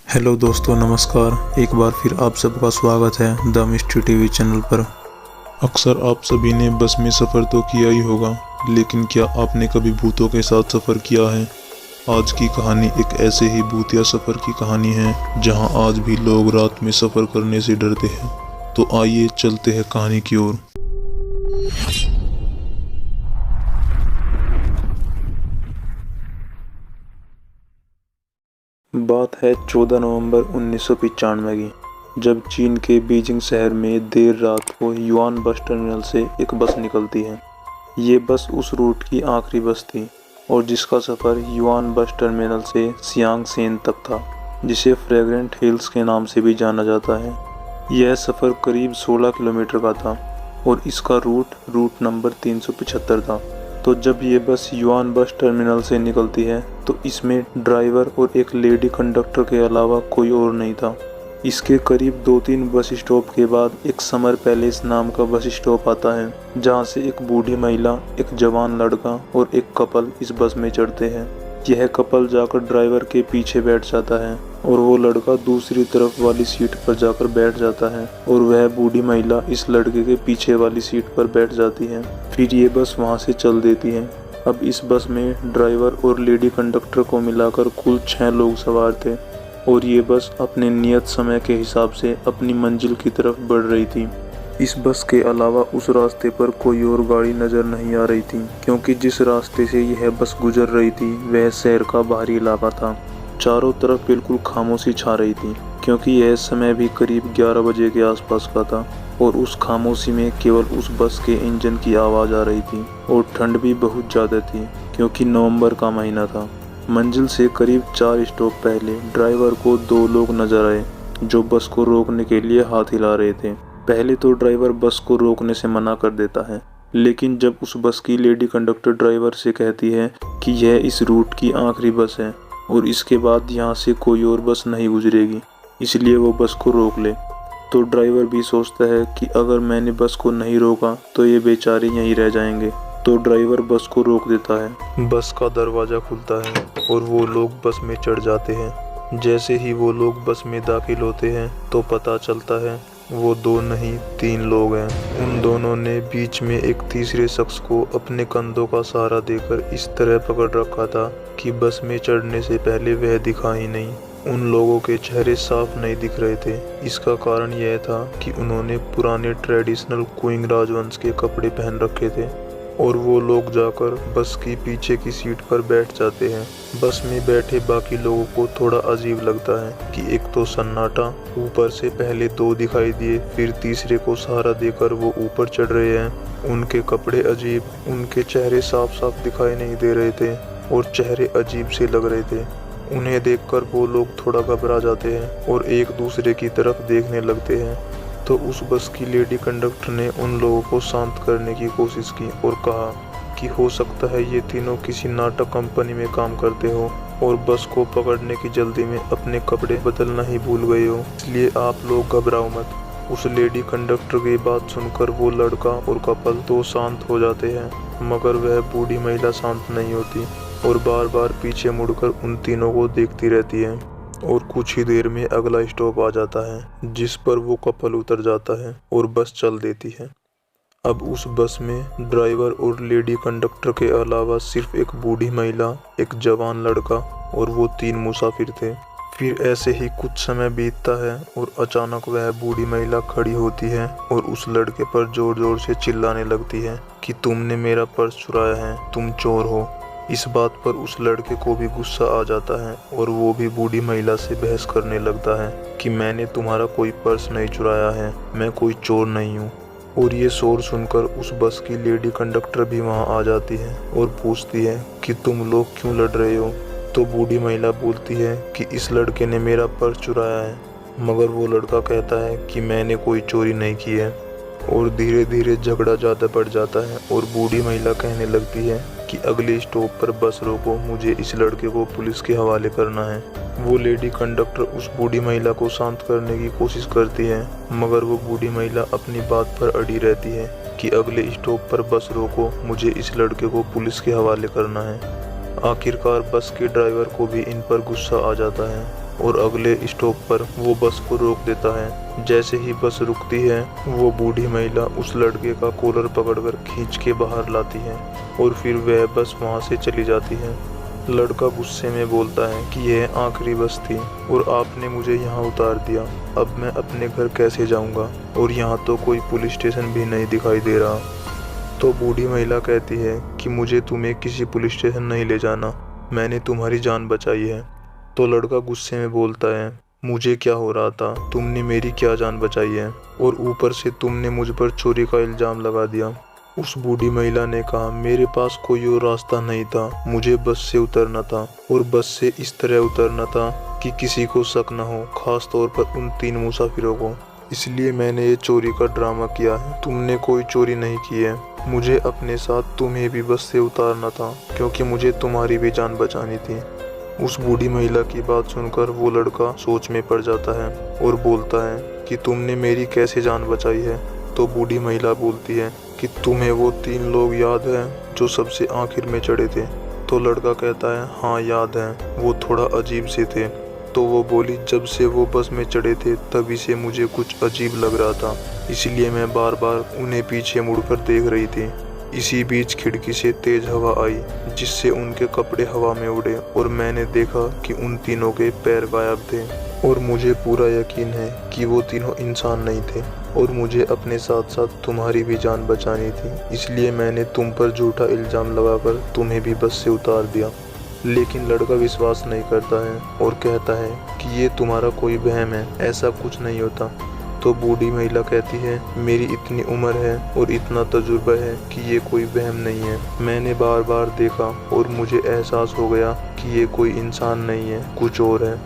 Hello दोस्तों, नमस्कार। एक बार फिर आप सबका स्वागत है द मिस्ट्री टीवी चैनल पर। अक्सर आप सभी ने बस में सफ़र तो किया ही होगा, लेकिन क्या आपने कभी भूतों के साथ सफ़र किया है? आज की कहानी एक ऐसे ही भूतिया सफ़र की कहानी है जहां आज भी लोग रात में सफ़र करने से डरते हैं। तो आइए चलते हैं कहानी की ओर। बात है 14 नवंबर 1995 की, जब चीन के बीजिंग शहर में देर रात को युआन बस टर्मिनल से एक बस निकलती है। ये बस उस रूट की आखिरी बस थी और जिसका सफ़र युआन बस टर्मिनल से सियांग सेन तक था, जिसे फ्रेग्रेंट हिल्स के नाम से भी जाना जाता है। यह सफ़र करीब 16 किलोमीटर का था और इसका रूट नंबर 375 था। तो जब ये बस युआन बस टर्मिनल से निकलती है तो इसमें ड्राइवर और एक लेडी कंडक्टर के अलावा कोई और नहीं था। इसके करीब 2-3 बस स्टॉप के बाद एक समर पैलेस नाम का बस स्टॉप आता है, जहाँ से एक बूढ़ी महिला, एक जवान लड़का और एक कपल इस बस में चढ़ते हैं। यह कपल जाकर ड्राइवर के पीछे बैठ जाता है और वो लड़का दूसरी तरफ वाली सीट पर जाकर बैठ जाता है और वह बूढ़ी महिला इस लड़के के पीछे वाली सीट पर बैठ जाती है। फिर ये बस वहाँ से चल देती है। अब इस बस में ड्राइवर और लेडी कंडक्टर को मिलाकर कुल 6 लोग सवार थे और ये बस अपने नियत समय के हिसाब से अपनी मंजिल की तरफ बढ़ रही थी। इस बस के अलावा उस रास्ते पर कोई और गाड़ी नज़र नहीं आ रही थी, क्योंकि जिस रास्ते से यह बस गुजर रही थी वह शहर का बाहरी इलाका था। चारों तरफ बिल्कुल खामोशी छा रही थी, क्योंकि यह समय भी करीब 11 बजे के आसपास का था और उस खामोशी में केवल उस बस के इंजन की आवाज़ आ रही थी। और ठंड भी बहुत ज़्यादा थी, क्योंकि नवंबर का महीना था। मंजिल से करीब 4 स्टॉप पहले ड्राइवर को 2 लोग नजर आए जो बस को रोकने के लिए हाथ हिला रहे थे। पहले तो ड्राइवर बस को रोकने से मना कर देता है, लेकिन जब उस बस की लेडी कंडक्टर ड्राइवर से कहती है कि यह इस रूट की आखिरी बस है और इसके बाद यहाँ से कोई और बस नहीं गुजरेगी, इसलिए वो बस को रोक ले, तो ड्राइवर भी सोचता है कि अगर मैंने बस को नहीं रोका तो ये बेचारे यहीं रह जाएंगे। तो ड्राइवर बस को रोक देता है। बस का दरवाज़ा खुलता है और वो लोग बस में चढ़ जाते हैं। जैसे ही वो लोग बस में दाखिल होते हैं तो पता चलता है वो 2 नहीं 3 लोग हैं। उन दोनों ने बीच में एक तीसरे शख्स को अपने कंधों का सहारा देकर इस तरह पकड़ रखा था कि बस में चढ़ने से पहले वह दिखा ही नहीं। उन लोगों के चेहरे साफ नहीं दिख रहे थे। इसका कारण यह था कि उन्होंने पुराने ट्रेडिशनल क्विंग राजवंश के कपड़े पहन रखे थे और वो लोग जाकर बस की पीछे की सीट पर बैठ जाते हैं। बस में बैठे बाकी लोगों को थोड़ा अजीब लगता है कि एक तो सन्नाटा, ऊपर से पहले 2 दिखाई दिए, फिर तीसरे को सहारा देकर वो ऊपर चढ़ रहे हैं। उनके कपड़े अजीब, उनके चेहरे साफ साफ दिखाई नहीं दे रहे थे और चेहरे अजीब से लग रहे थे। उन्हें देखकर वो लोग थोड़ा घबरा जाते हैं और एक दूसरे की तरफ देखने लगते हैं। तो उस बस की लेडी कंडक्टर ने उन लोगों को शांत करने की कोशिश की और कहा कि हो सकता है ये तीनों किसी नाटक कंपनी में काम करते हो और बस को पकड़ने की जल्दी में अपने कपड़े बदलना ही भूल गए हो, इसलिए आप लोग घबराओ मत। उस लेडी कंडक्टर की बात सुनकर वो लड़का और कपल तो शांत हो जाते हैं, मगर वह बूढ़ी महिला शांत नहीं होती और बार बार पीछे मुड़कर उन तीनों को देखती रहती है। और कुछ ही देर में अगला स्टॉप आ जाता है, जिस पर वो कपल उतर जाता है और बस चल देती है। अब उस बस में ड्राइवर और लेडी कंडक्टर के अलावा सिर्फ एक बूढ़ी महिला, एक जवान लड़का और वो 3 मुसाफिर थे। फिर ऐसे ही कुछ समय बीतता है और अचानक वह बूढ़ी महिला खड़ी होती है और उस लड़के पर जोर जोर से चिल्लाने लगती है कि तुमने मेरा पर्स चुराया है, तुम चोर हो। इस बात पर उस लड़के को भी गुस्सा आ जाता है और वो भी बूढ़ी महिला से बहस करने लगता है कि मैंने तुम्हारा कोई पर्स नहीं चुराया है, मैं कोई चोर नहीं हूँ। और ये शोर सुनकर उस बस की लेडी कंडक्टर भी वहाँ आ जाती है और पूछती है कि तुम लोग क्यों लड़ रहे हो। तो बूढ़ी महिला बोलती है कि इस लड़के ने मेरा पर्स चुराया है, मगर वो लड़का कहता है कि मैंने कोई चोरी नहीं की है। और धीरे धीरे झगड़ा ज़्यादा बढ़ जाता है और बूढ़ी महिला कहने लगती है कि अगले स्टॉप पर बस रोको, मुझे इस लड़के को पुलिस के हवाले करना है। वो लेडी कंडक्टर उस बूढ़ी महिला को शांत करने की कोशिश करती है, मगर वो बूढ़ी महिला अपनी बात पर अड़ी रहती है कि अगले स्टॉप पर बस रोको, मुझे इस लड़के को पुलिस के हवाले करना है। आखिरकार बस के ड्राइवर को भी इन पर गुस्सा आ जाता है और अगले स्टॉप पर वो बस को रोक देता है। जैसे ही बस रुकती है, वो बूढ़ी महिला उस लड़के का कॉलर पकड़कर खींच के बाहर लाती है और फिर वह बस वहाँ से चली जाती है। लड़का गुस्से में बोलता है कि यह आखिरी बस थी और आपने मुझे यहाँ उतार दिया। अब मैं अपने घर कैसे जाऊँगा, और यहाँ तो कोई पुलिस स्टेशन भी नहीं दिखाई दे रहा। तो बूढ़ी महिला कहती है कि मुझे तुम्हें किसी पुलिस स्टेशन नहीं ले जाना, मैंने तुम्हारी जान बचाई है। तो लड़का गुस्से में बोलता है, मुझे क्या हो रहा था, तुमने मेरी क्या जान बचाई है, और ऊपर से तुमने मुझ पर चोरी का इल्ज़ाम लगा दिया। उस बूढ़ी महिला ने कहा, मेरे पास कोई और रास्ता नहीं था, मुझे बस से उतरना था और बस से इस तरह उतरना था कि किसी को शक न हो, खास तौर पर उन 3 मुसाफिरों को। इसलिए मैंने ये चोरी का ड्रामा किया है। तुमने कोई चोरी नहीं की है, मुझे अपने साथ तुम्हें भी बस से उतारना था क्योंकि मुझे तुम्हारी भी जान बचानी थी। उस बूढ़ी महिला की बात सुनकर वो लड़का सोच में पड़ जाता है और बोलता है कि तुमने मेरी कैसे जान बचाई है। तो बूढ़ी महिला बोलती है कि तुम्हें वो 3 लोग याद है जो सबसे आखिर में चढ़े थे। तो लड़का कहता है, हाँ याद है, वो थोड़ा अजीब से थे। तो वो बोली, जब से वो बस में चढ़े थे तभी से मुझे कुछ अजीब लग रहा था, इसलिए मैं बार बार उन्हें पीछे मुड़कर देख रही थी। इसी बीच खिड़की से तेज हवा आई जिससे उनके कपड़े हवा में उड़े और मैंने देखा कि उन तीनों के पैर गायब थे और मुझे पूरा यकीन है कि वो तीनों इंसान नहीं थे और मुझे अपने साथ साथ तुम्हारी भी जान बचानी थी, इसलिए मैंने तुम पर झूठा इल्ज़ाम लगाकर तुम्हें भी बस से उतार दिया। लेकिन लड़का विश्वास नहीं करता है और कहता है कि ये तुम्हारा कोई वहम है, ऐसा कुछ नहीं होता। तो बूढ़ी महिला कहती है, मेरी इतनी उम्र है और इतना तजुर्बा है कि ये कोई वहम नहीं है। मैंने बार बार देखा और मुझे एहसास हो गया कि ये कोई इंसान नहीं है, कुछ और है।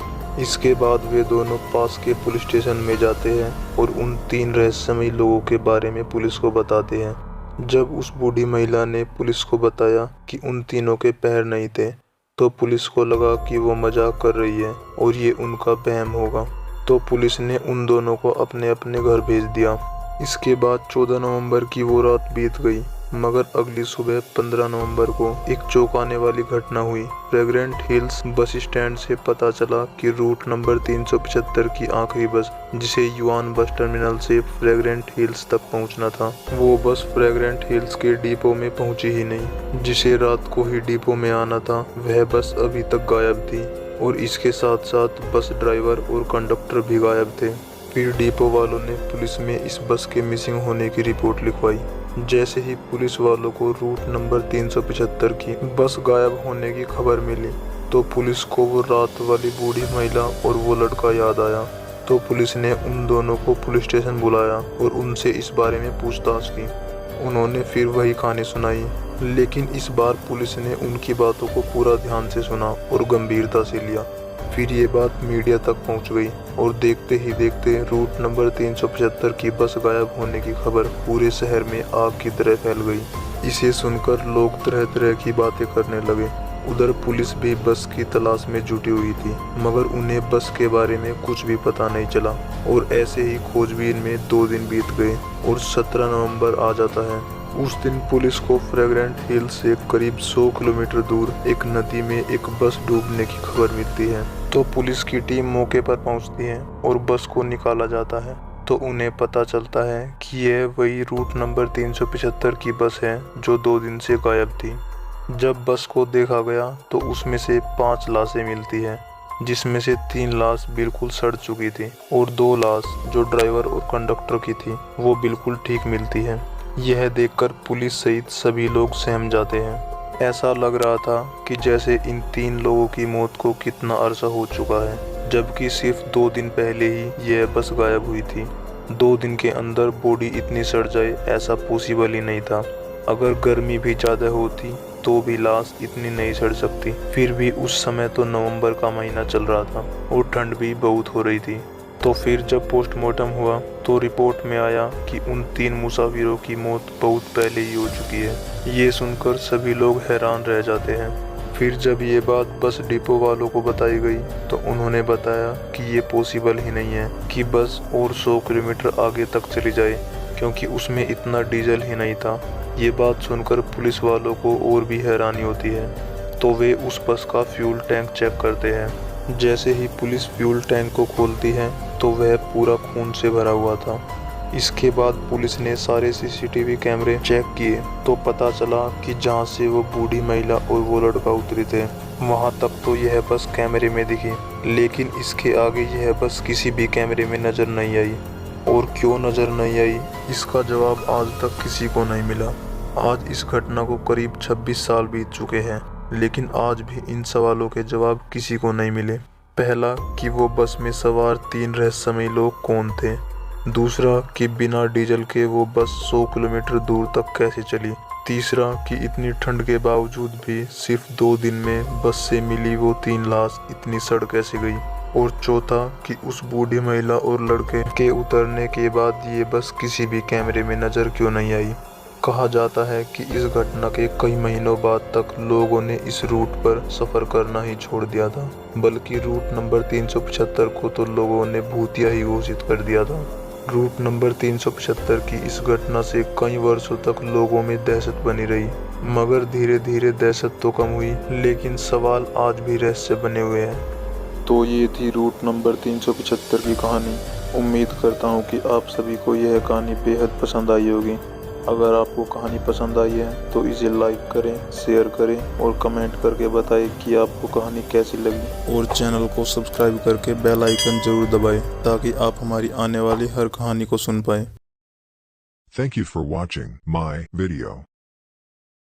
इसके बाद वे दोनों पास के पुलिस स्टेशन में जाते हैं और उन 3 रहस्यमयी लोगों के बारे में पुलिस को बताते हैं। जब उस बूढ़ी महिला ने पुलिस को बताया कि उन तीनों के पैर नहीं थे, तो पुलिस को लगा कि वो मजाक कर रही है और ये उनका वहम होगा। तो पुलिस ने उन दोनों को अपने अपने घर भेज दिया। इसके बाद 14 नवंबर की वो रात बीत गई, मगर अगली सुबह 15 नवंबर को एक चौंकाने वाली घटना हुई। फ्रेग्रेंट हिल्स बस स्टैंड से पता चला कि रूट नंबर 375 की आखिरी बस, जिसे युआन बस टर्मिनल से फ्रेग्रेंट हिल्स तक पहुंचना था, वो बस फ्रेग्रेंट हिल्स के डिपो में पहुंची ही नहीं। जिसे रात को ही डिपो में आना था, वह बस अभी तक गायब थी और इसके साथ साथ बस ड्राइवर और कंडक्टर भी गायब थे। फिर डिपो वालों ने पुलिस में इस बस के मिसिंग होने की रिपोर्ट लिखवाई। जैसे ही पुलिस वालों को रूट नंबर 375 की बस गायब होने की खबर मिली, तो पुलिस को वो रात वाली बूढ़ी महिला और वो लड़का याद आया। तो पुलिस ने उन दोनों को पुलिस स्टेशन बुलाया और उनसे इस बारे में पूछताछ की। उन्होंने फिर वही कहानी सुनाई, लेकिन इस बार पुलिस ने उनकी बातों को पूरा ध्यान से सुना और गंभीरता से लिया। फिर ये बात मीडिया तक पहुंच गई और देखते ही देखते रूट नंबर 375 की बस गायब होने की खबर पूरे शहर में आग की तरह फैल गई। इसे सुनकर लोग तरह तरह की बातें करने लगे। उधर पुलिस भी बस की तलाश में जुटी हुई थी, मगर उन्हें बस के बारे में कुछ भी पता नहीं चला और ऐसे ही खोजबीन में 2 दिन बीत गए और 17 नवंबर आ जाता है। उस दिन पुलिस को फ्रेग्रेंट हिल से करीब 100 किलोमीटर दूर एक नदी में एक बस डूबने की खबर मिलती है। तो पुलिस की टीम मौके पर पहुंचती है और बस को निकाला जाता है। तो उन्हें पता चलता है कि यह वही रूट नंबर 375 की बस है जो 2 दिन से गायब थी। जब बस को देखा गया तो उसमें से 5 लाशें मिलती हैं, जिसमें से 3 लाश बिल्कुल सड़ चुकी थी और 2 लाश जो ड्राइवर और कंडक्टर की थी वो बिल्कुल ठीक मिलती है। यह देखकर पुलिस सहित सभी लोग सहम जाते हैं। ऐसा लग रहा था कि जैसे इन 3 लोगों की मौत को कितना अरसा हो चुका है, जबकि सिर्फ 2 दिन पहले ही यह बस गायब हुई थी। 2 दिन के अंदर बॉडी इतनी सड़ जाए ऐसा पॉसिबल ही नहीं था। अगर गर्मी भी ज़्यादा होती तो भी लाश इतनी नहीं सड़ सकती। फिर भी उस समय तो नवंबर का महीना चल रहा था और ठंड भी बहुत हो रही थी। तो फिर जब पोस्टमार्टम हुआ तो रिपोर्ट में आया कि उन 3 मुसाफिरों की मौत बहुत पहले ही हो चुकी है। ये सुनकर सभी लोग हैरान रह जाते हैं। फिर जब ये बात बस डिपो वालों को बताई गई तो उन्होंने बताया कि ये पॉसिबल ही नहीं है कि बस और 100 किलोमीटर आगे तक चली जाए, क्योंकि उसमें इतना डीजल ही नहीं था। ये बात सुनकर पुलिस वालों को और भी हैरानी होती है। तो वे उस बस का फ्यूल टैंक चेक करते हैं जैसे ही पुलिस फ्यूल टैंक को खोलती है तो वह पूरा खून से भरा हुआ था। इसके बाद पुलिस ने सारे सीसीटीवी कैमरे चेक किए तो पता चला कि जहां से वो बूढ़ी महिला और वो लड़का उतरे थे वहां तक तो यह बस कैमरे में दिखी, लेकिन इसके आगे यह बस किसी भी कैमरे में नजर नहीं आई। और क्यों नजर नहीं आई, इसका जवाब आज तक किसी को नहीं मिला। आज इस घटना को करीब 26 साल बीत चुके हैं, लेकिन आज भी इन सवालों के जवाब किसी को नहीं मिले। पहला कि वो बस में सवार 3 रहस्यमयी लोग कौन थे। दूसरा कि बिना डीजल के वो बस 100 किलोमीटर दूर तक कैसे चली। तीसरा कि इतनी ठंड के बावजूद भी सिर्फ 2 दिन में बस से मिली वो 3 लाश इतनी सड़ कैसे गई। और चौथा कि उस बूढ़ी महिला और लड़के के उतरने के बाद ये बस किसी भी कैमरे में नजर क्यों नहीं आई। कहा जाता है कि इस घटना के कई महीनों बाद तक लोगों ने इस रूट पर सफर करना ही छोड़ दिया था, बल्कि रूट नंबर 375 को तो लोगों ने भूतिया ही घोषित कर दिया था। रूट नंबर 375 की इस घटना से कई वर्षों तक लोगों में दहशत बनी रही, मगर धीरे धीरे दहशत तो कम हुई, लेकिन सवाल आज भी रहस्य बने हुए हैं। तो ये थी रूट नंबर 375 की कहानी। उम्मीद करता हूँ कि आप सभी को यह कहानी बेहद पसंद आई होगी। अगर आपको कहानी पसंद आई है तो इसे लाइक करें, शेयर करें और कमेंट करके बताएं कि आपको कहानी कैसी लगी। और चैनल को सब्सक्राइब करके बेल आइकन जरूर दबाएं ताकि आप हमारी आने वाली हर कहानी को सुन पाएं। Thank you for watching my video.